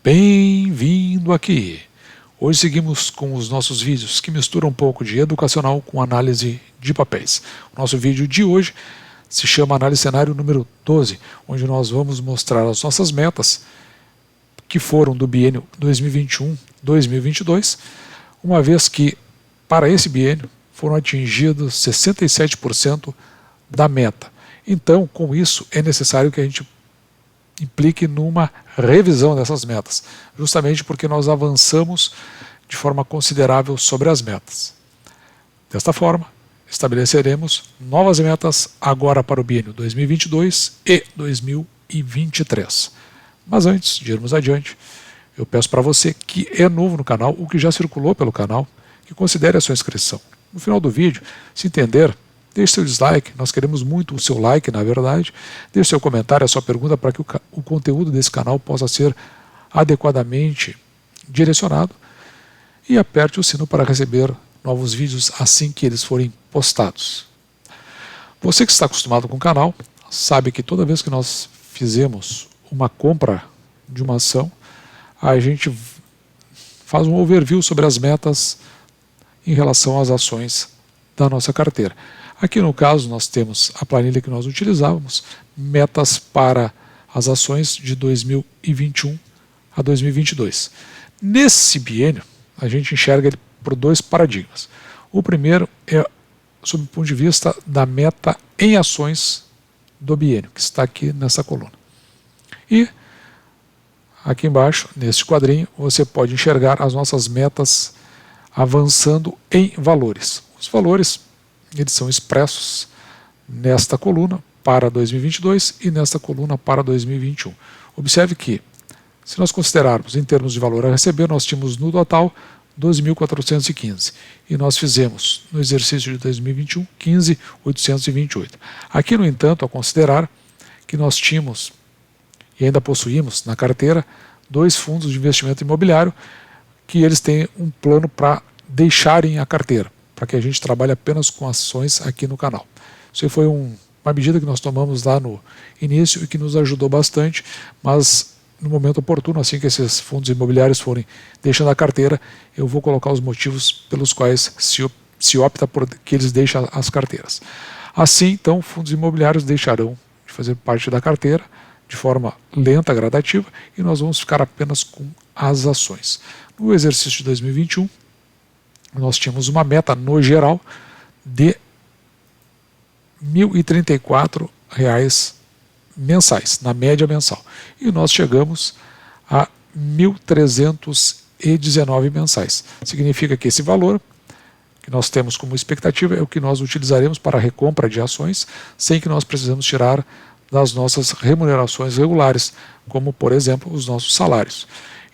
Bem-vindo aqui! Hoje seguimos com os nossos vídeos que misturam um pouco de educacional com análise de papéis. O nosso vídeo de hoje se chama Análise Cenário número 12, onde nós vamos mostrar as nossas metas que foram do biênio 2021-2022, uma vez que para esse biênio foram atingidos 67% da meta. Então, com isso, é necessário que a gente implique numa revisão dessas metas, justamente porque nós avançamos de forma considerável sobre as metas. Desta forma, estabeleceremos novas metas agora para o biênio 2022 e 2023. Mas antes de irmos adiante, eu peço para você que é novo no canal, ou que já circulou pelo canal, que considere a sua inscrição. No final do vídeo, se entender, deixe seu dislike, nós queremos muito o seu like, na verdade. Deixe seu comentário, a sua pergunta, para que o conteúdo desse canal possa ser adequadamente direcionado. E aperte o sino para receber novos vídeos assim que eles forem postados. Você que está acostumado com o canal, sabe que toda vez que nós fizemos uma compra de uma ação, a gente faz um overview sobre as metas em relação às ações da nossa carteira. Aqui no caso nós temos a planilha que nós utilizávamos, metas para as ações de 2021 a 2022. Nesse biênio, a gente enxerga ele por dois paradigmas. O primeiro é sob o ponto de vista da meta em ações do biênio, que está aqui nessa coluna. E aqui embaixo, neste quadrinho, você pode enxergar as nossas metas avançando em valores. Os valores eles são expressos nesta coluna para 2022 e nesta coluna para 2021. Observe que, se nós considerarmos em termos de valor a receber, nós tínhamos no total 12.415 e nós fizemos no exercício de 2021 15.828. Aqui, no entanto, a considerar que nós tínhamos e ainda possuímos na carteira dois fundos de investimento imobiliário que eles têm um plano para deixarem a carteira, para que a gente trabalhe apenas com ações aqui no canal. Isso foi uma medida que nós tomamos lá no início e que nos ajudou bastante, mas no momento oportuno, assim que esses fundos imobiliários forem deixando a carteira, eu vou colocar os motivos pelos quais se opta por que eles deixem as carteiras. Assim, então, fundos imobiliários deixarão de fazer parte da carteira de forma lenta, gradativa, e nós vamos ficar apenas com as ações. No exercício de 2021, nós tínhamos uma meta no geral de R$ 1.034 mensais, na média mensal. E nós chegamos a 1.319 mensais. Significa que esse valor que nós temos como expectativa é o que nós utilizaremos para a recompra de ações, sem que nós precisamos tirar das nossas remunerações regulares, como, por exemplo, os nossos salários.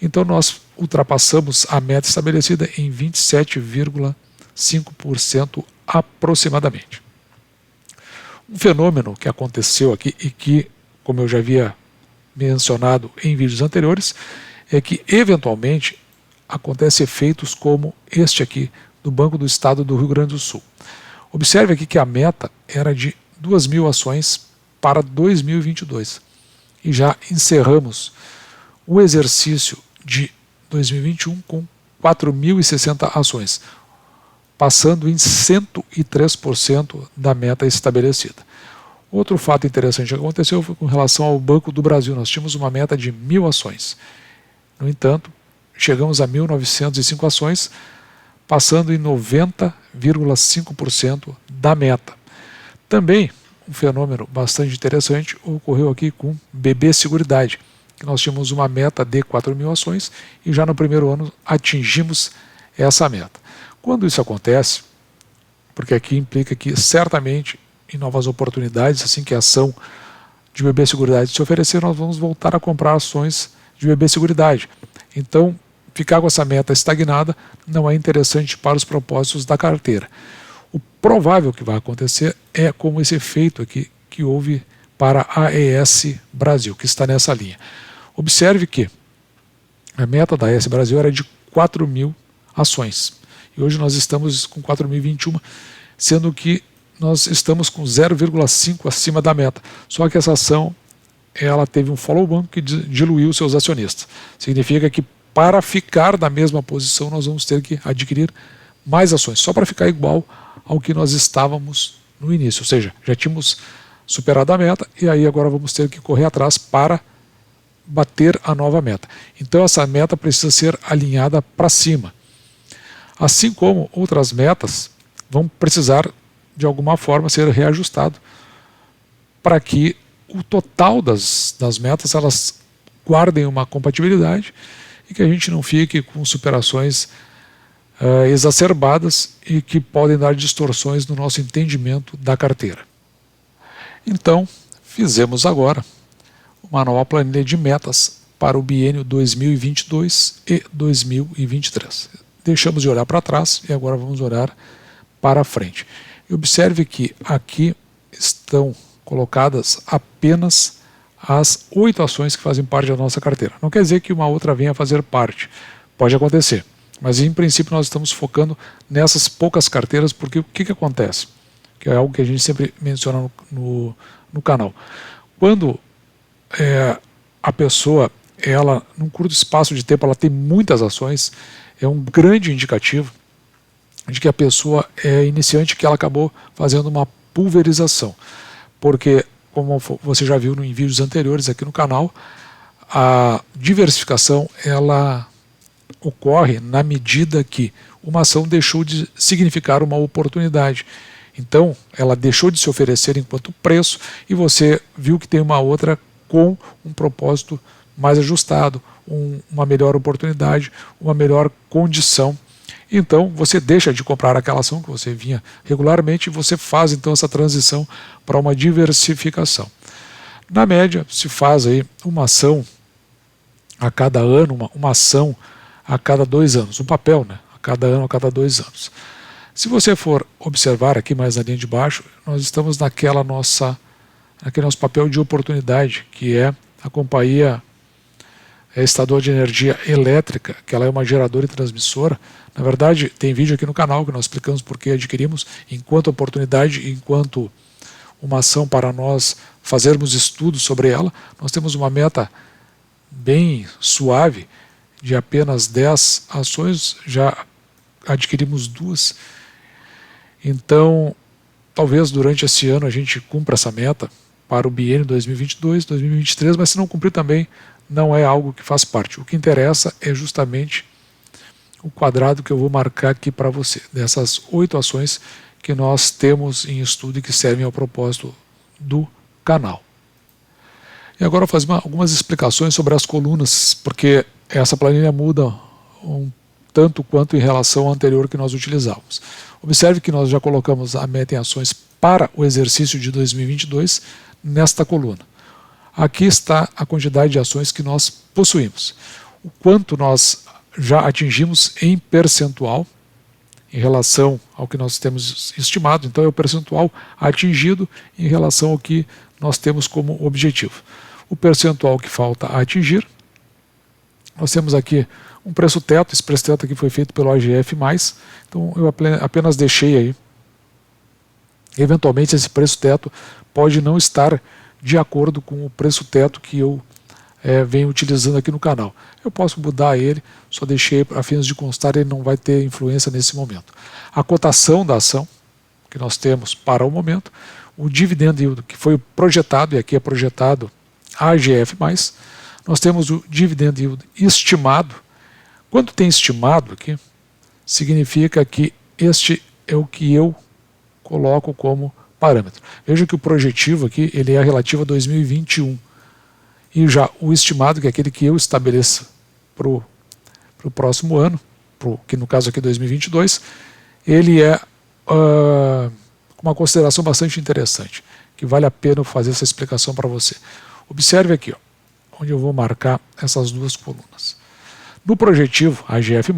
Então nós ultrapassamos a meta estabelecida em 27,5% aproximadamente. Um fenômeno que aconteceu aqui e que, como eu já havia mencionado em vídeos anteriores, é que eventualmente acontecem efeitos como este aqui do Banco do Estado do Rio Grande do Sul. Observe aqui que a meta era de 2.000 ações para 2022 e já encerramos o exercício de 2021 com 4.060 ações, passando em 103% da meta estabelecida. Outro fato interessante que aconteceu foi com relação ao Banco do Brasil. Nós tínhamos uma meta de 1.000 ações. No entanto, chegamos a 1.905 ações, passando em 90,5% da meta. Também um fenômeno bastante interessante ocorreu aqui com BB Seguridade, que nós tínhamos uma meta de 4.000 ações e já no primeiro ano atingimos essa meta. Quando isso acontece, porque aqui implica que certamente em novas oportunidades, assim que a ação de BB Seguridade se oferecer, nós vamos voltar a comprar ações de BB Seguridade. Então, ficar com essa meta estagnada não é interessante para os propósitos da carteira. O provável que vai acontecer é como esse efeito aqui que houve para a AES Brasil, que está nessa linha. Observe que a meta da AES Brasil era de 4.000 ações. E hoje nós estamos com 4.021, sendo que nós estamos com 0,5 acima da meta. Só que essa ação ela teve um follow-on que diluiu seus acionistas. Significa que para ficar na mesma posição nós vamos ter que adquirir mais ações, só para ficar igual ao que nós estávamos no início. Ou seja, já tínhamos superado a meta e aí agora vamos ter que correr atrás para bater a nova meta. Então essa meta precisa ser alinhada para cima. Assim como outras metas vão precisar de alguma forma ser reajustado para que o total das metas elas guardem uma compatibilidade e que a gente não fique com superações exacerbadas e que podem dar distorções no nosso entendimento da carteira. Então, fizemos agora uma nova planilha de metas para o biênio 2022 e 2023. Deixamos de olhar para trás e agora vamos olhar para frente. E observe que aqui estão colocadas apenas as 8 ações que fazem parte da nossa carteira. Não quer dizer que uma outra venha a fazer parte. Pode acontecer. Mas em princípio nós estamos focando nessas poucas carteiras, porque o que acontece? Que é algo que a gente sempre menciona no canal. Quando a pessoa, ela num curto espaço de tempo, ela tem muitas ações, é um grande indicativo de que a pessoa é iniciante, que ela acabou fazendo uma pulverização. Porque, como você já viu em vídeos anteriores aqui no canal, a diversificação ela ocorre na medida que uma ação deixou de significar uma oportunidade. Então, ela deixou de se oferecer enquanto preço e você viu que tem uma outra com um propósito mais ajustado, uma melhor oportunidade, uma melhor condição. Então, você deixa de comprar aquela ação que você vinha regularmente e você faz então essa transição para uma diversificação. Na média, se faz aí uma ação a cada ano, uma ação a cada 2 anos, um papel, né? A cada ano, a cada 2 anos. Se você for observar aqui mais na linha de baixo, nós estamos naquele nosso papel de oportunidade, que é a companhia Estadual de Energia Elétrica, que ela é uma geradora e transmissora. Na verdade, tem vídeo aqui no canal que nós explicamos por que adquirimos enquanto oportunidade, enquanto uma ação para nós fazermos estudos sobre ela. Nós temos uma meta bem suave de apenas 10 ações, já adquirimos 2. Então, talvez durante esse ano a gente cumpra essa meta para o biênio 2022, 2023, mas se não cumprir também não é algo que faz parte. O que interessa é justamente o quadrado que eu vou marcar aqui para você, dessas 8 ações que nós temos em estudo e que servem ao propósito do canal. E agora eu vou fazer algumas explicações sobre as colunas, porque essa planilha muda um tanto quanto em relação ao anterior que nós utilizávamos. Observe que nós já colocamos a meta em ações para o exercício de 2022 nesta coluna. Aqui está a quantidade de ações que nós possuímos. O quanto nós já atingimos em percentual em relação ao que nós temos estimado. Então é o percentual atingido em relação ao que nós temos como objetivo. O percentual que falta a atingir, nós temos aqui um preço teto. Esse preço teto aqui foi feito pelo AGF+, então eu apenas deixei aí. Eventualmente esse preço teto pode não estar de acordo com o preço teto que eu venho utilizando aqui no canal. Eu posso mudar ele, só deixei a fins de constar, ele não vai ter influência nesse momento. A cotação da ação que nós temos para o momento, o dividend yield que foi projetado, e aqui é projetado AGF+, nós temos o dividend yield estimado. Quando tem estimado aqui, significa que este é o que eu coloco como parâmetro. Veja que o projetivo aqui ele é relativo a 2021. E já o estimado, que é aquele que eu estabeleço para o próximo ano, que no caso aqui 2022, ele é uma consideração bastante interessante, que vale a pena eu fazer essa explicação para você. Observe aqui, ó, onde eu vou marcar essas 2 colunas. No projetivo AGF+,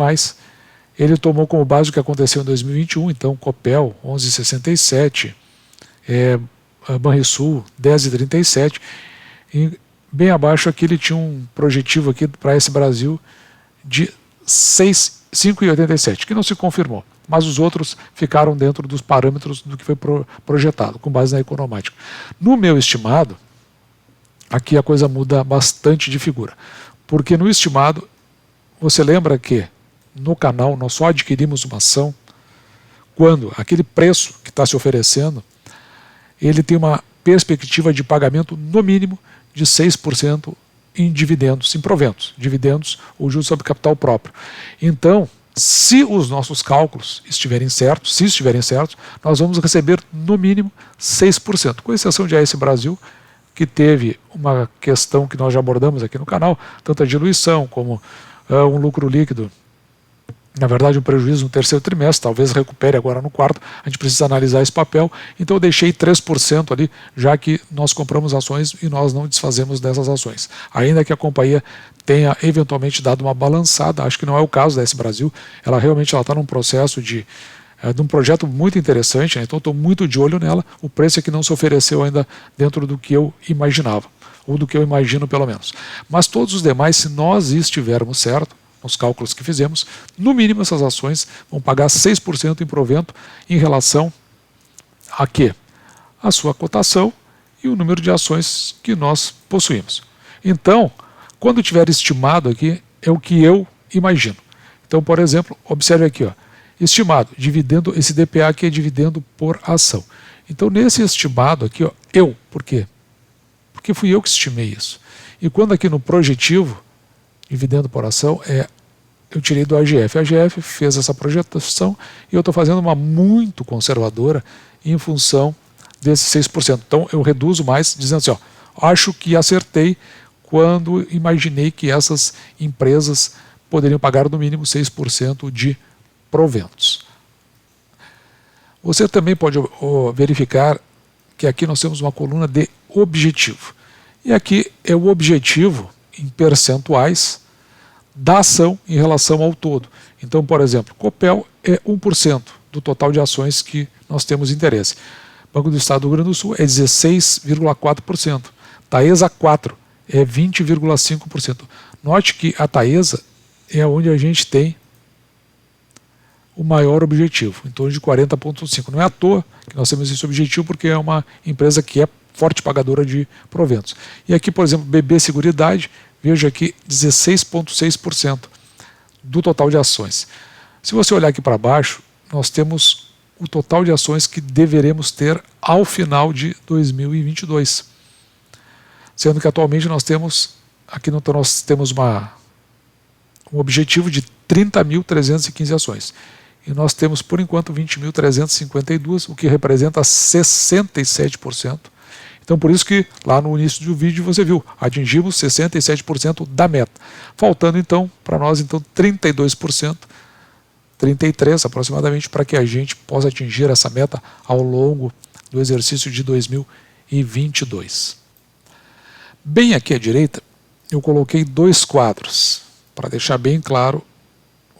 ele tomou como base o que aconteceu em 2021, então Copel 11,67, Banrisul 10,37, e bem abaixo aqui ele tinha um projetivo aqui para esse Brasil de 5,87, que não se confirmou, mas os outros ficaram dentro dos parâmetros do que foi projetado, com base na Economática. No meu estimado, aqui a coisa muda bastante de figura. Porque no estimado, você lembra que no canal nós só adquirimos uma ação quando aquele preço que está se oferecendo, ele tem uma perspectiva de pagamento no mínimo de 6% em dividendos, em proventos, dividendos ou juros sobre capital próprio. Então, se os nossos cálculos estiverem certos, nós vamos receber no mínimo 6%, com exceção de AS Brasil, que teve uma questão que nós já abordamos aqui no canal, tanto a diluição como um lucro líquido, na verdade um prejuízo no terceiro trimestre, talvez recupere agora no quarto, a gente precisa analisar esse papel, então eu deixei 3% ali, já que nós compramos ações e nós não desfazemos dessas ações. Ainda que a companhia tenha eventualmente dado uma balançada, acho que não é o caso da AS Brasil, ela realmente está num processo de um projeto muito interessante, né? Então estou muito de olho nela, o preço é que não se ofereceu ainda dentro do que eu imaginava, ou do que eu imagino pelo menos. Mas todos os demais, se nós estivermos certo, nos cálculos que fizemos, no mínimo essas ações vão pagar 6% em provento em relação a quê? A sua cotação e o número de ações que nós possuímos. Então, quando tiver estimado aqui, é o que eu imagino. Então, por exemplo, observe aqui, ó, estimado, dividendo, esse DPA aqui é dividendo por ação. Então, nesse estimado aqui, ó, por quê? Porque fui eu que estimei isso. E quando aqui no projetivo, dividendo por ação, eu tirei do AGF. A AGF fez essa projetação e eu estou fazendo uma muito conservadora em função desses 6%. Então eu reduzo mais, dizendo assim, ó, acho que acertei quando imaginei que essas empresas poderiam pagar no mínimo 6% de proventos. Você também pode verificar que aqui nós temos uma coluna de objetivo. E aqui é o objetivo em percentuais da ação em relação ao todo. Então, por exemplo, Copel é 1% do total de ações que nós temos interesse. Banco do Estado do Rio Grande do Sul é 16,4%. Taesa 4 é 20,5%. Note que a Taesa é onde a gente tem o maior objetivo, em torno de 40,5%. Não é à toa que nós temos esse objetivo, porque é uma empresa que é forte pagadora de proventos. E aqui, por exemplo, BB Seguridade, veja aqui 16,6% do total de ações. Se você olhar aqui para baixo, nós temos o total de ações que deveremos ter ao final de 2022. Sendo que atualmente nós temos, aqui nós temos um objetivo de 30.315 ações. E nós temos, por enquanto, 20.352, o que representa 67%. Então, por isso que lá no início do vídeo você viu, atingimos 67% da meta. Faltando, então, para nós, 32%, 33% aproximadamente, para que a gente possa atingir essa meta ao longo do exercício de 2022. Bem aqui à direita, eu coloquei dois quadros, para deixar bem claro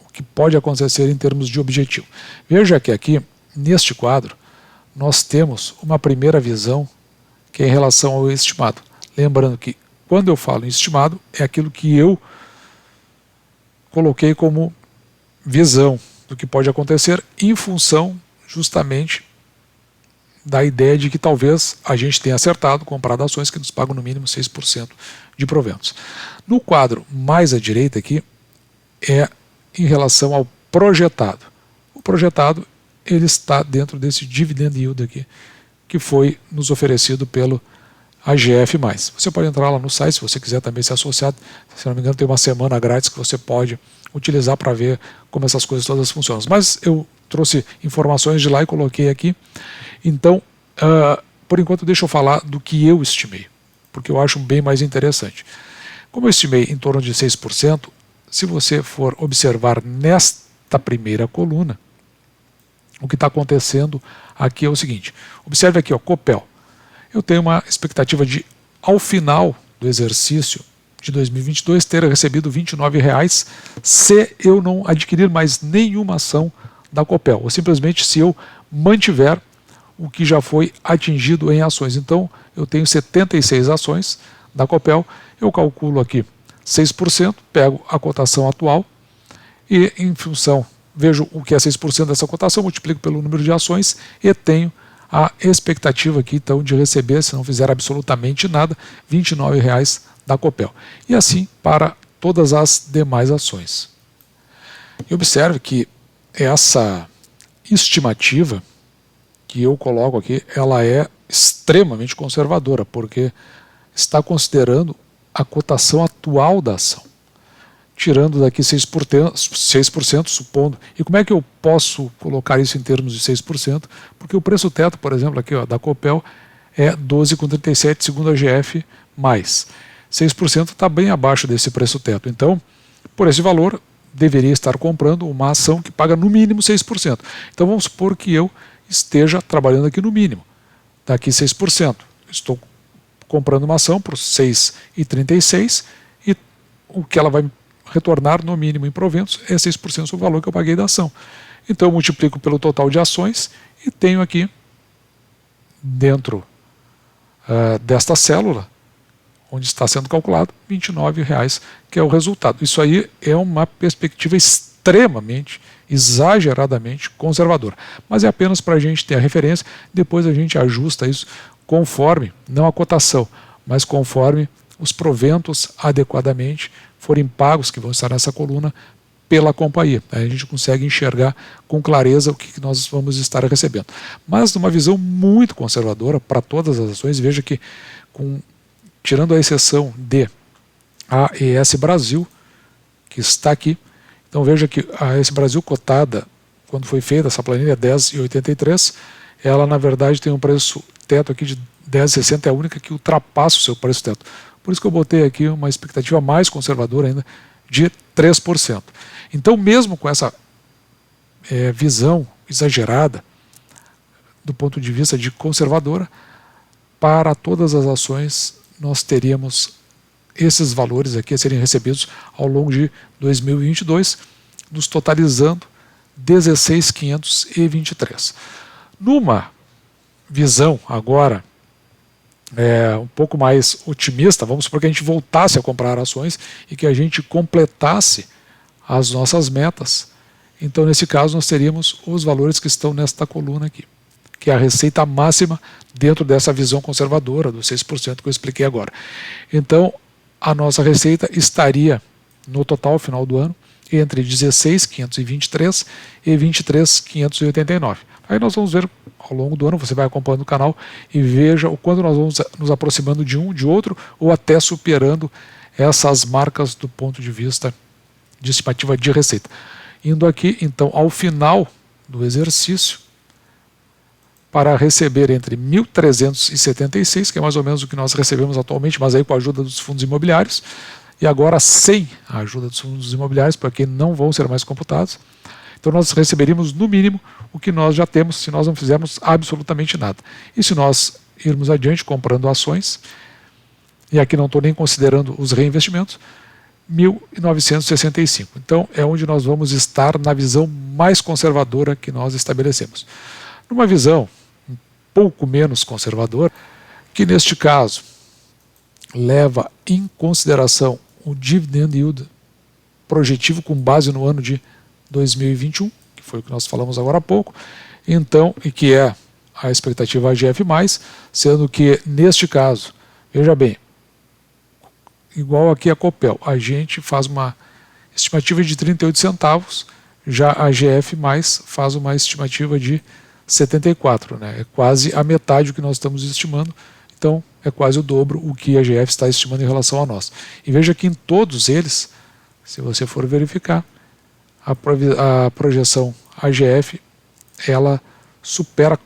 o que pode acontecer em termos de objetivo. Veja que aqui, neste quadro, nós temos uma primeira visão que é em relação ao estimado. Lembrando que quando eu falo em estimado, é aquilo que eu coloquei como visão do que pode acontecer em função justamente da ideia de que talvez a gente tenha acertado, comprado ações que nos pagam no mínimo 6% de proventos. No quadro mais à direita aqui é em relação ao projetado. O projetado ele está dentro desse dividend yield aqui, que foi nos oferecido pelo AGF+. Você pode entrar lá no site se você quiser também ser associado. Se não me engano, tem uma semana grátis que você pode utilizar para ver como essas coisas todas funcionam. Mas eu trouxe informações de lá e coloquei aqui. Então, por enquanto, deixa eu falar do que eu estimei, porque eu acho bem mais interessante. Como eu estimei em torno de 6%, se você for observar nesta primeira coluna, o que está acontecendo aqui é o seguinte. Observe aqui, ó, Copel. Eu tenho uma expectativa de, ao final do exercício de 2022, ter recebido R$ 29,00 se eu não adquirir mais nenhuma ação da Copel, ou simplesmente se eu mantiver o que já foi atingido em ações. Então, eu tenho 76 ações da Copel, eu calculo aqui 6%, pego a cotação atual e, em função, vejo o que é 6% dessa cotação, multiplico pelo número de ações e tenho a expectativa aqui então de receber, se não fizer absolutamente nada, R$ 29,00 da Copel. E assim para todas as demais ações. E observe que essa estimativa que eu coloco aqui, ela é extremamente conservadora, porque está considerando a cotação atual da ação, tirando daqui 6%, supondo. E como é que eu posso colocar isso em termos de 6%? Porque o preço teto, por exemplo, aqui ó, da Copel é 12,37 segundo a GF+. 6% está bem abaixo desse preço teto. Então, por esse valor, deveria estar comprando uma ação que paga no mínimo 6%. Então vamos supor que eu esteja trabalhando aqui no mínimo, daqui 6%. Estou comprando uma ação por 6,36 e o que ela vai retornar no mínimo em proventos é 6% sobre o valor que eu paguei da ação. Então eu multiplico pelo total de ações e tenho aqui dentro desta célula, onde está sendo calculado, R$ 29,00, que é o resultado. Isso aí é uma perspectiva extremamente, exageradamente conservadora. Mas é apenas para a gente ter a referência, depois a gente ajusta isso conforme, não a cotação, mas conforme os proventos adequadamente forem pagos, que vão estar nessa coluna, pela companhia. Aí a gente consegue enxergar com clareza o que nós vamos estar recebendo. Mas numa visão muito conservadora para todas as ações, veja que tirando a exceção de AES Brasil, que está aqui, então veja que a AES Brasil cotada, quando foi feita essa planilha 10,83, ela na verdade tem um preço teto aqui de 10,60, é a única que ultrapassa o seu preço teto. Por isso que eu botei aqui uma expectativa mais conservadora ainda de 3%. Então mesmo com essa visão exagerada do ponto de vista de conservadora, para todas as ações nós teríamos esses valores aqui a serem recebidos ao longo de 2022, nos totalizando 16.523. Numa visão agora um pouco mais otimista, vamos supor que a gente voltasse a comprar ações e que a gente completasse as nossas metas, então nesse caso nós teríamos os valores que estão nesta coluna aqui, que é a receita máxima dentro dessa visão conservadora dos 6% que eu expliquei agora. Então a nossa receita estaria no total final do ano entre 16.523 e 23.589. Aí nós vamos ver ao longo do ano, você vai acompanhando o canal e veja o quanto nós vamos nos aproximando de um, de outro, ou até superando essas marcas do ponto de vista de estimativa de receita. Indo aqui, então, ao final do exercício, para receber entre 1.376, que é mais ou menos o que nós recebemos atualmente, mas aí com a ajuda dos fundos imobiliários, e agora sem a ajuda dos fundos imobiliários, porque não vão ser mais computados. Então nós receberíamos no mínimo o que nós já temos se nós não fizermos absolutamente nada. E se nós irmos adiante comprando ações, e aqui não estou nem considerando os reinvestimentos, 1.965. Então é onde nós vamos estar na visão mais conservadora que nós estabelecemos. Numa visão um pouco menos conservadora, que neste caso leva em consideração o dividend yield projetivo com base no ano de 2021, que foi o que nós falamos agora há pouco, então, e que é a expectativa AGF+, sendo que neste caso, veja bem, igual aqui a Copel, a gente faz uma estimativa de 38 centavos, já a AGF+, faz uma estimativa de 74, né? É quase a metade do que nós estamos estimando, então é quase o dobro o que a AGF está estimando em relação a nós. E veja que em todos eles, se você for verificar, a projeção AGF, ela supera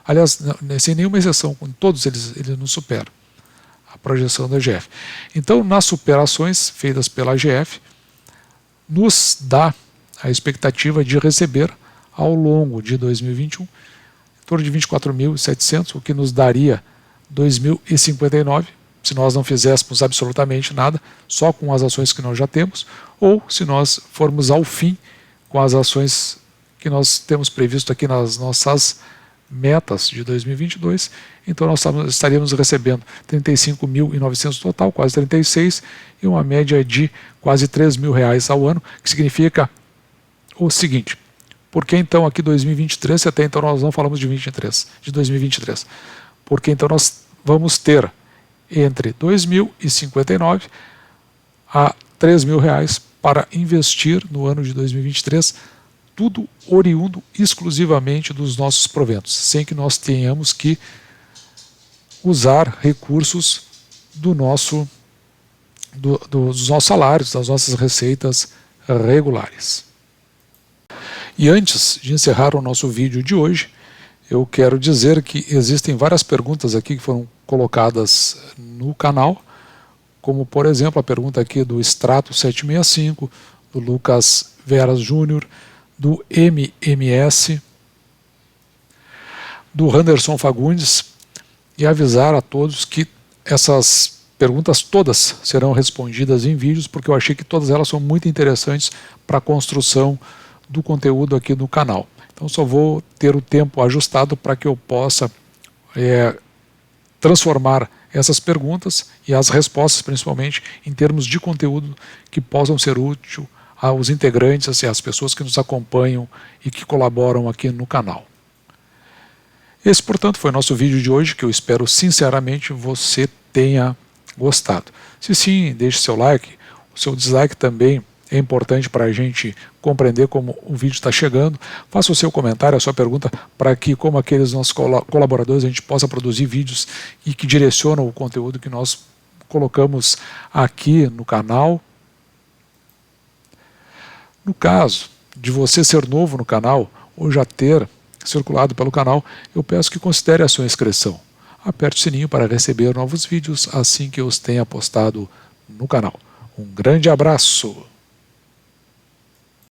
aliás, sem nenhuma exceção, em todos eles nos supera a projeção da AGF. Então, nas superações feitas pela AGF, nos dá a expectativa de receber ao longo de 2021 em torno de 24.700, o que nos daria 2.059, se nós não fizéssemos absolutamente nada, só com as ações que nós já temos, ou se nós formos ao fim com as ações que nós temos previsto aqui nas nossas metas de 2022, então nós estaríamos recebendo 35.900 total, quase 36, e uma média de quase R$ 3.000 ao ano, que significa o seguinte: Por que então aqui 2023, se até então nós não falamos de 2023? Porque então nós vamos ter entre 2.059 a R$3.000 para investir no ano de 2023, tudo oriundo exclusivamente dos nossos proventos, sem que nós tenhamos que usar recursos dos nossos salários, das nossas receitas regulares. E antes de encerrar o nosso vídeo de hoje, eu quero dizer que existem várias perguntas aqui que foram colocadas no canal, como por exemplo a pergunta aqui do Strato 765, do Lucas Veras Júnior, do MMS, do Anderson Fagundes, e avisar a todos que essas perguntas todas serão respondidas em vídeos, porque eu achei que todas elas são muito interessantes para a construção do conteúdo aqui no canal. Então só vou ter o tempo ajustado para que eu possa transformar essas perguntas e as respostas, principalmente, em termos de conteúdo que possam ser úteis aos integrantes, assim, às pessoas que nos acompanham e que colaboram aqui no canal. Esse, portanto, foi o nosso vídeo de hoje, que eu espero sinceramente você tenha gostado. Se sim, deixe seu like. O seu dislike também é importante para a gente compreender como o vídeo está chegando. Faça o seu comentário, a sua pergunta, para que, como aqueles nossos colaboradores, a gente possa produzir vídeos e que direcionam o conteúdo que nós colocamos aqui no canal. No caso de você ser novo no canal ou já ter circulado pelo canal, eu peço que considere a sua inscrição. Aperte o sininho para receber novos vídeos assim que eu os tenha postado no canal. Um grande abraço!